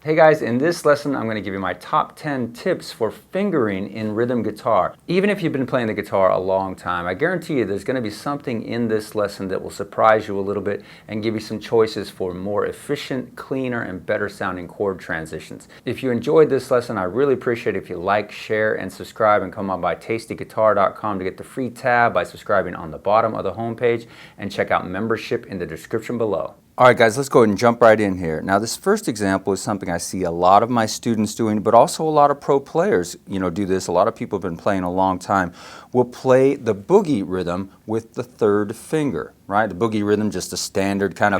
Hey guys, in this lesson I'm going to give you my top 10 tips for fingering in rhythm guitar. Even if you've been playing the guitar a long time, I guarantee you there's going to be something in this lesson that will surprise you a little bit and give you some choices for more efficient, cleaner, and better sounding chord transitions. If you enjoyed this lesson, I really appreciate it if you like, share, and subscribe, and come on by TastyGuitar.com to get the free tab by subscribing on the bottom of the homepage, and check out membership in the description below. Alright guys, let's go ahead and jump right in here. Now this first example is something I see a lot of my students doing, but also a lot of pro players, do this. A lot of people have been playing a long time. Will play the boogie rhythm with the third finger, right? The boogie rhythm, just a standard kind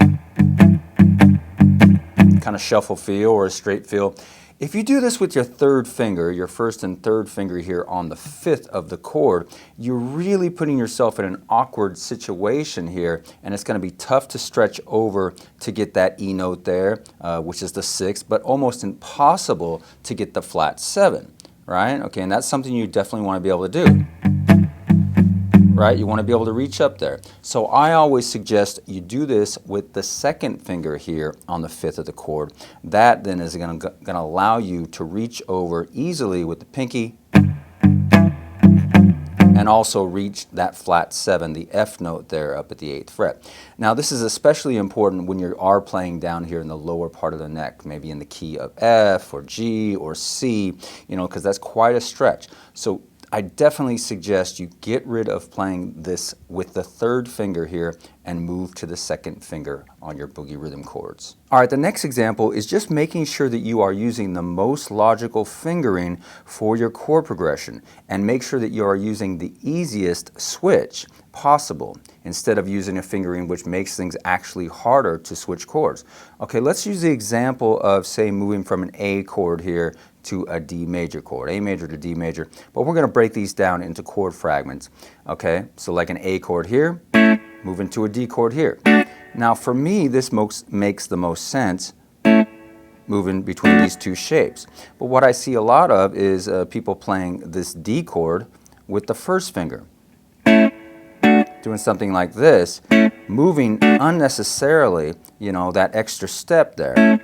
of shuffle feel or a straight feel. If you do this with your third finger, your first and third finger here on the fifth of the chord, you're really putting yourself in an awkward situation here, and it's going to be tough to stretch over to get that E note there, which is the sixth, but almost impossible to get the flat seven, right? Okay, and that's something you definitely want to be able to do. Right? You want to be able to reach up there. So I always suggest you do this with the second finger here on the fifth of the chord. That then is going to allow you to reach over easily with the pinky and also reach that flat seven, the F note there up at the 8th fret. Now this is especially important when you are playing down here in the lower part of the neck, maybe in the key of F or G or C, because that's quite a stretch. So I definitely suggest you get rid of playing this with the third finger here and move to the second finger on your boogie rhythm chords. Alright, the next example is just making sure that you are using the most logical fingering for your chord progression, and make sure that you are using the easiest switch possible instead of using a fingering which makes things actually harder to switch chords. Okay, let's use the example of, say, moving from an A chord here to a D major chord, A major to D major, but we're going to break these down into chord fragments. Okay, so like an A chord here, moving to a D chord here. Now for me, this makes the most sense, moving between these two shapes. But what I see a lot of is people playing this D chord with the first finger, doing something like this, moving unnecessarily, that extra step there.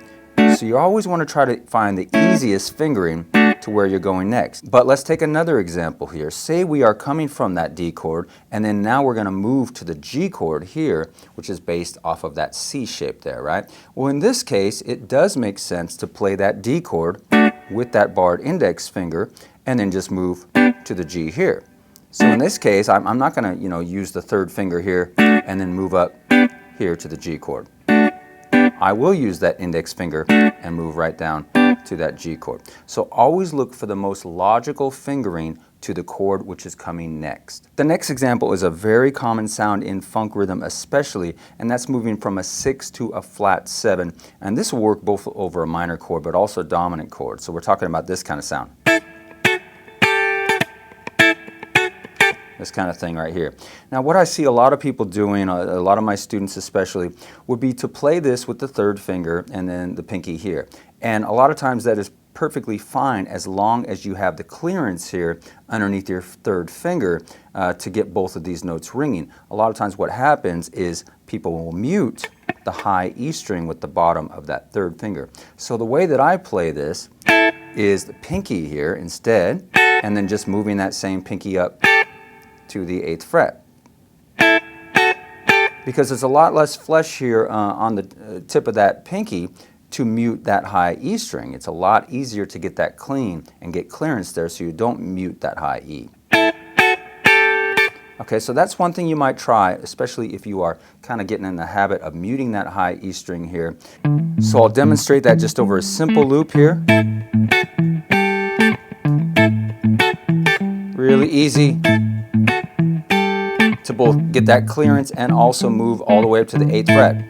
So you always want to try to find the easiest fingering to where you're going next. But let's take another example here. Say we are coming from that D chord, and then now we're going to move to the G chord here, which is based off of that C shape there, right? Well, in this case, it does make sense to play that D chord with that barred index finger, and then just move to the G here. So in this case, I'm not going to, use the third finger here and then move up here to the G chord. I will use that index finger and move right down to that G chord. So always look for the most logical fingering to the chord which is coming next. The next example is a very common sound in funk rhythm especially, and that's moving from a 6 to a flat 7. And this will work both over a minor chord but also a dominant chord. So we're talking about this kind of sound. This kind of thing right here. Now what I see a lot of people doing, a lot of my students especially, would be to play this with the third finger and then the pinky here. And a lot of times that is perfectly fine as long as you have the clearance here underneath your third finger to get both of these notes ringing. A lot of times what happens is people will mute the high E string with the bottom of that third finger. So the way that I play this is the pinky here instead, and then just moving that same pinky up to the 8th fret. Because there's a lot less flesh here on the tip of that pinky to mute that high E string. It's a lot easier to get that clean and get clearance there so you don't mute that high E. Okay, so that's one thing you might try, especially if you are kind of getting in the habit of muting that high E string here. So I'll demonstrate that just over a simple loop here. Really easy to both get that clearance and also move all the way up to the 8th fret.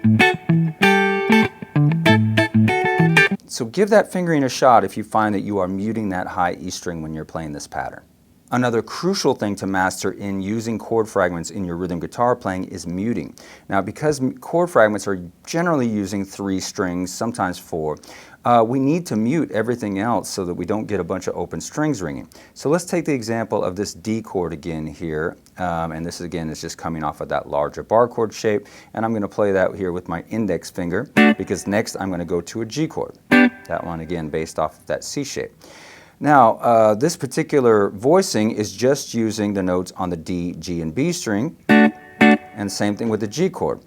So give that fingering a shot if you find that you are muting that high E string when you're playing this pattern. Another crucial thing to master in using chord fragments in your rhythm guitar playing is muting. Now, because chord fragments are generally using 3 strings, sometimes 4, we need to mute everything else so that we don't get a bunch of open strings ringing. So let's take the example of this D chord again here, and this again is just coming off of that larger bar chord shape, and I'm going to play that here with my index finger because next I'm going to go to a G chord. That one again based off of that C shape. Now, this particular voicing is just using the notes on the D, G, and B string, and same thing with the G chord.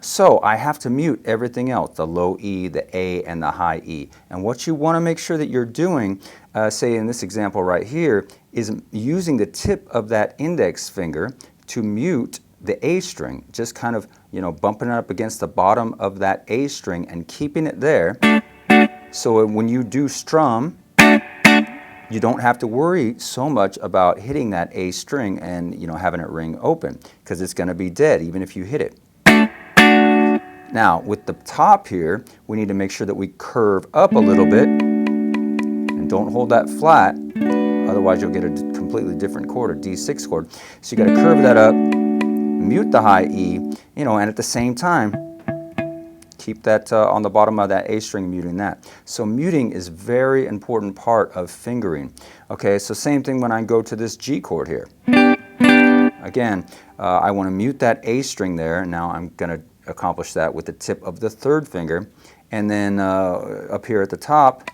So I have to mute everything else, the low E, the A, and the high E. And what you want to make sure that you're doing, say in this example right here, is using the tip of that index finger to mute the A string, just kind of, bumping it up against the bottom of that A string and keeping it there. So when you do strum, you don't have to worry so much about hitting that A string and having it ring open, because it's going to be dead even if you hit it. Now with the top here, we need to make sure that we curve up a little bit and don't hold that flat, otherwise you'll get a completely different chord, a D6 chord. So you got to curve that up, mute the high E, and at the same time keep that on the bottom of that A string, muting that. So muting is very important part of fingering. Okay, so same thing when I go to this G chord here. Again, I want to mute that A string there, and now I'm going to accomplish that with the tip of the third finger, and then up here at the top,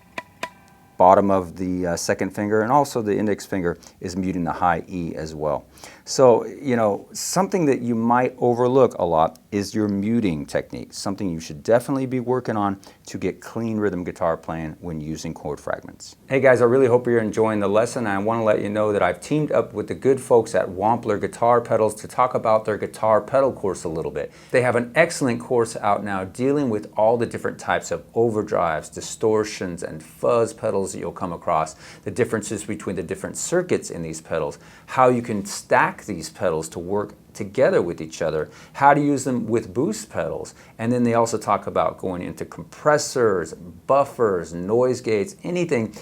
bottom of the second finger, and also the index finger is muting the high E as well. So, something that you might overlook a lot is your muting technique, something you should definitely be working on to get clean rhythm guitar playing when using chord fragments. Hey guys, I really hope you're enjoying the lesson. I want to let you know that I've teamed up with the good folks at Wampler Guitar Pedals to talk about their guitar pedal course a little bit. They have an excellent course out now dealing with all the different types of overdrives, distortions, and fuzz pedals that you'll come across, the differences between the different circuits in these pedals, how you can stack these pedals to work together with each other, how to use them with boost pedals, and then they also talk about going into compressors, buffers, noise gates, anything,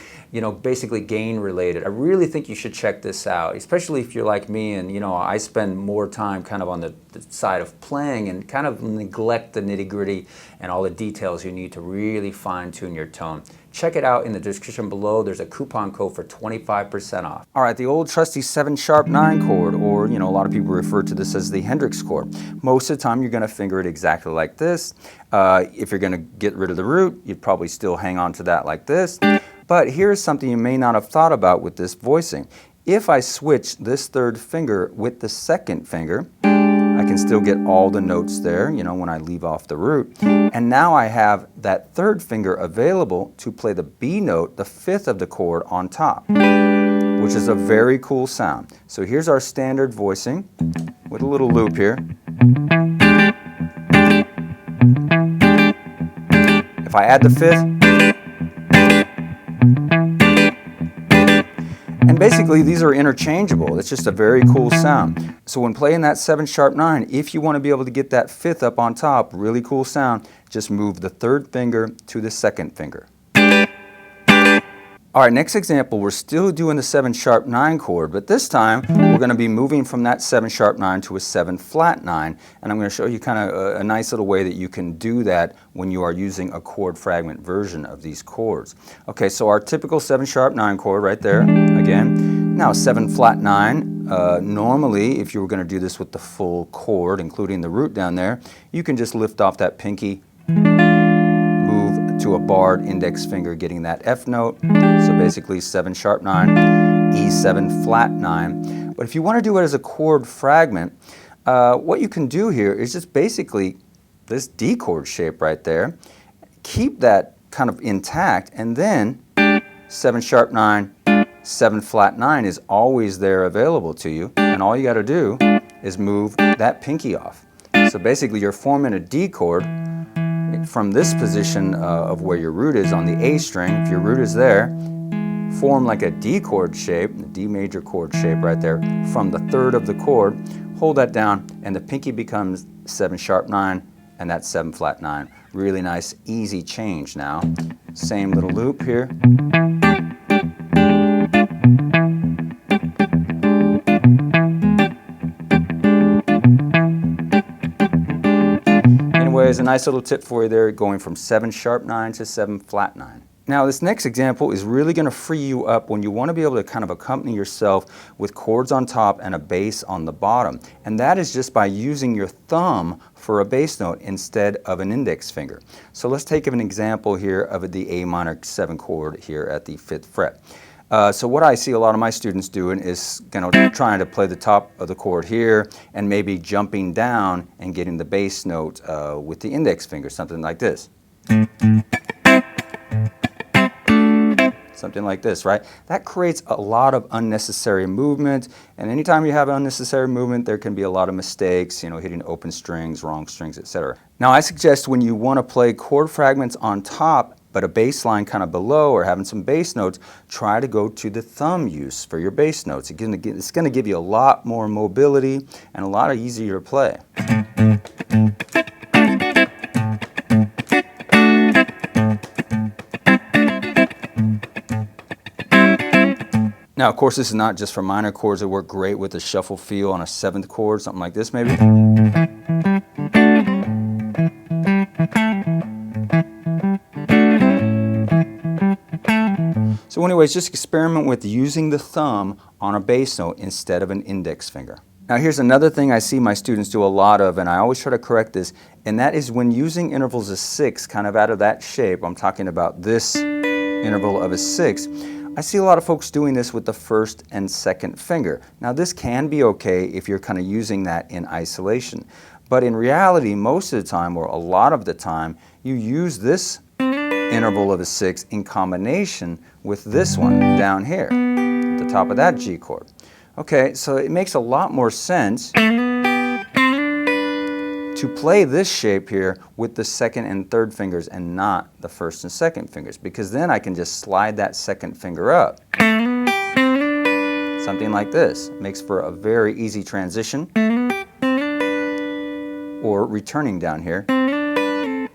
basically gain related. I really think you should check this out, especially if you're like me and, I spend more time kind of on the side of playing and kind of neglect the nitty-gritty and all the details you need to really fine-tune your tone. Check it out in the description below. There's a coupon code for 25% off. All right, the old trusty 7#9 chord, or a lot of people refer to this as the Hendrix chord. Most of the time you're going to finger it exactly like this. If you're going to get rid of the root, you'd probably still hang on to that like this. But here's something you may not have thought about with this voicing. If I switch this third finger with the second finger, I can still get all the notes there, when I leave off the root. And now I have that third finger available to play the B note, the fifth of the chord on top, which is a very cool sound. So here's our standard voicing with a little loop here. If I add the fifth, and basically these are interchangeable. It's just a very cool sound. So when playing that 7#9, if you want to be able to get that fifth up on top, really cool sound, just move the third finger to the second finger. All right, next example, we're still doing the 7#9 chord, but this time we're going to be moving from that 7#9 to a 7/9, and I'm going to show you kind of a nice little way that you can do that when you are using a chord fragment version of these chords. Okay, so our typical 7#9 chord right there, again. Now 7/9, normally if you were going to do this with the full chord, including the root down there, you can just lift off that pinky, to a barred index finger, getting that F note. So basically 7#9, E7/9. But if you want to do it as a chord fragment, what you can do here is just basically this D chord shape right there. Keep that kind of intact, and then 7#9, 7/9 is always there available to you, and all you got to do is move that pinky off. So basically you're forming a D chord from this position of where your root is on the A string. If your root is there, form like a D chord shape, the D major chord shape right there from the third of the chord, hold that down, and the pinky becomes 7#9, and that's 7/9. Really nice, easy change now. Same little loop here. Anyways, a nice little tip for you there, going from 7#9 to 7/9. Now this next example is really going to free you up when you want to be able to kind of accompany yourself with chords on top and a bass on the bottom. And that is just by using your thumb for a bass note instead of an index finger. So let's take an example here of the A minor 7 chord here at the 5th fret. So what I see a lot of my students doing is trying to play the top of the chord here and maybe jumping down and getting the bass note with the index finger, something like this. Something like this, right? That creates a lot of unnecessary movement, and anytime you have unnecessary movement, there can be a lot of mistakes, hitting open strings, wrong strings, etc. Now I suggest when you want to play chord fragments on top, but a bass line kind of below or having some bass notes, try to go to the thumb use for your bass notes. It's going to give you a lot more mobility and a lot easier to play. Now, of course, this is not just for minor chords. It work great with a shuffle feel on a 7th chord, something like this maybe. So anyways, just experiment with using the thumb on a bass note instead of an index finger. Now here's another thing I see my students do a lot of, and I always try to correct this, and that is when using intervals of 6, kind of out of that shape. I'm talking about this interval of a 6. I see a lot of folks doing this with the 1st and 2nd finger. Now this can be okay if you're kind of using that in isolation, but in reality, most of the time, or a lot of the time, you use this interval of a 6 in combination with this one down here at the top of that G chord. Okay, so it makes a lot more sense to play this shape here with the 2nd and 3rd fingers and not the 1st and 2nd fingers, because then I can just slide that 2nd finger up. Something like this. Makes for a very easy transition. Or returning down here,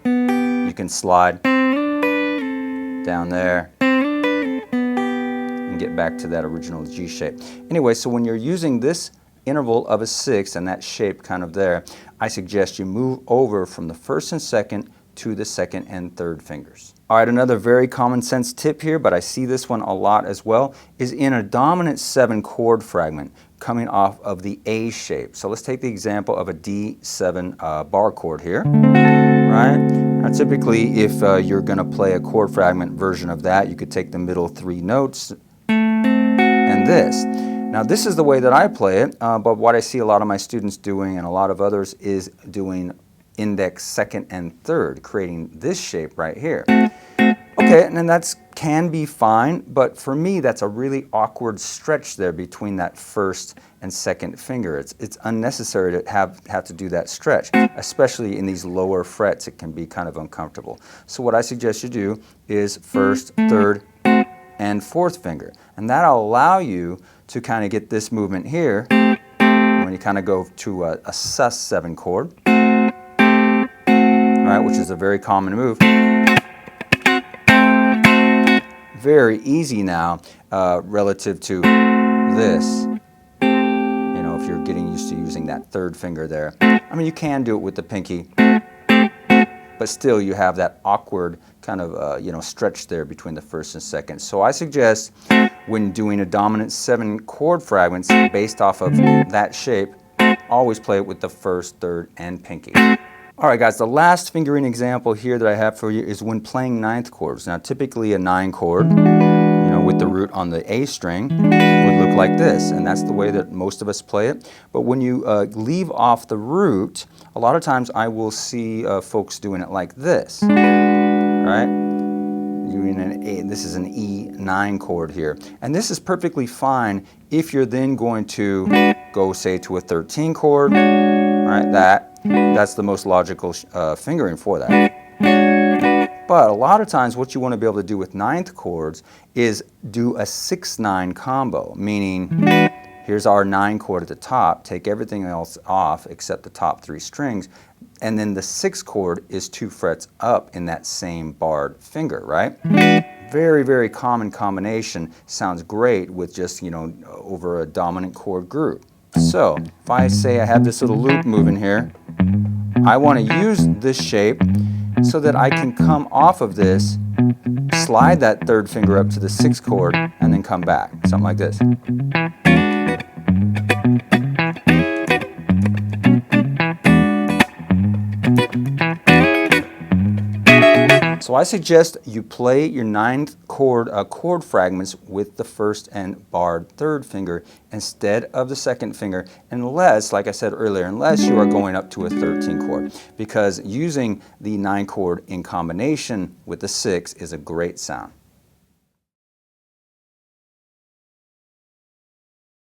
you can slide down there and get back to that original G shape. Anyway, so when you're using this interval of a 6 and that shape kind of there, I suggest you move over from the 1st and 2nd to the 2nd and 3rd fingers. All right, another very common sense tip here, but I see this one a lot as well, is in a dominant 7 chord fragment coming off of the A shape. So let's take the example of a D7 bar chord here, right? Now typically if you're going to play a chord fragment version of that, you could take the middle 3 notes and this. Now this is the way that I play it, but what I see a lot of my students doing and a lot of others is doing index 2nd and 3rd, creating this shape right here. Okay, and then that can be fine, but for me that's a really awkward stretch there between that 1st and 2nd finger. It's unnecessary to have to do that stretch, especially in these lower frets. It can be kind of uncomfortable. So what I suggest you do is 1st, 3rd, and 4th finger, and that'll allow you to kind of get this movement here when you kind of go to a sus7 chord, right, which is a very common move. Very easy now relative to this, if you're getting used to using that 3rd finger there. I mean, you can do it with the pinky, but still you have that awkward kind of stretch there between the 1st and 2nd. So I suggest when doing a dominant 7 chord fragments based off of that shape, always play it with the 1st, 3rd, and pinky. All right guys, the last fingering example here that I have for you is when playing 9th chords. Now typically a 9 chord, with the root on the A string would look like this, and that's the way that most of us play it. But when you leave off the root, a lot of times I will see folks doing it like this, right? Doing an A, this is an E9 chord here, and this is perfectly fine if you're then going to go say to a 13 chord, right? That's the most logical fingering for that. But a lot of times what you want to be able to do with 9th chords is do a 6-9 combo, meaning here's our 9 chord at the top, take everything else off except the top 3 strings, and then the 6th chord is 2 frets up in that same barred finger, right? Very, very common combination. Sounds great with just, over a dominant chord group. So if I say I have this little loop moving here, I want to use this shape so that I can come off of this slide that third finger up to the 6th chord, and then come back, something like this. So I suggest you play your 9th chord chord fragments with the 1st and barred 3rd finger instead of the 2nd finger, unless, like I said earlier, unless you are going up to a 13 chord, because using the 9 chord in combination with the 6 is a great sound.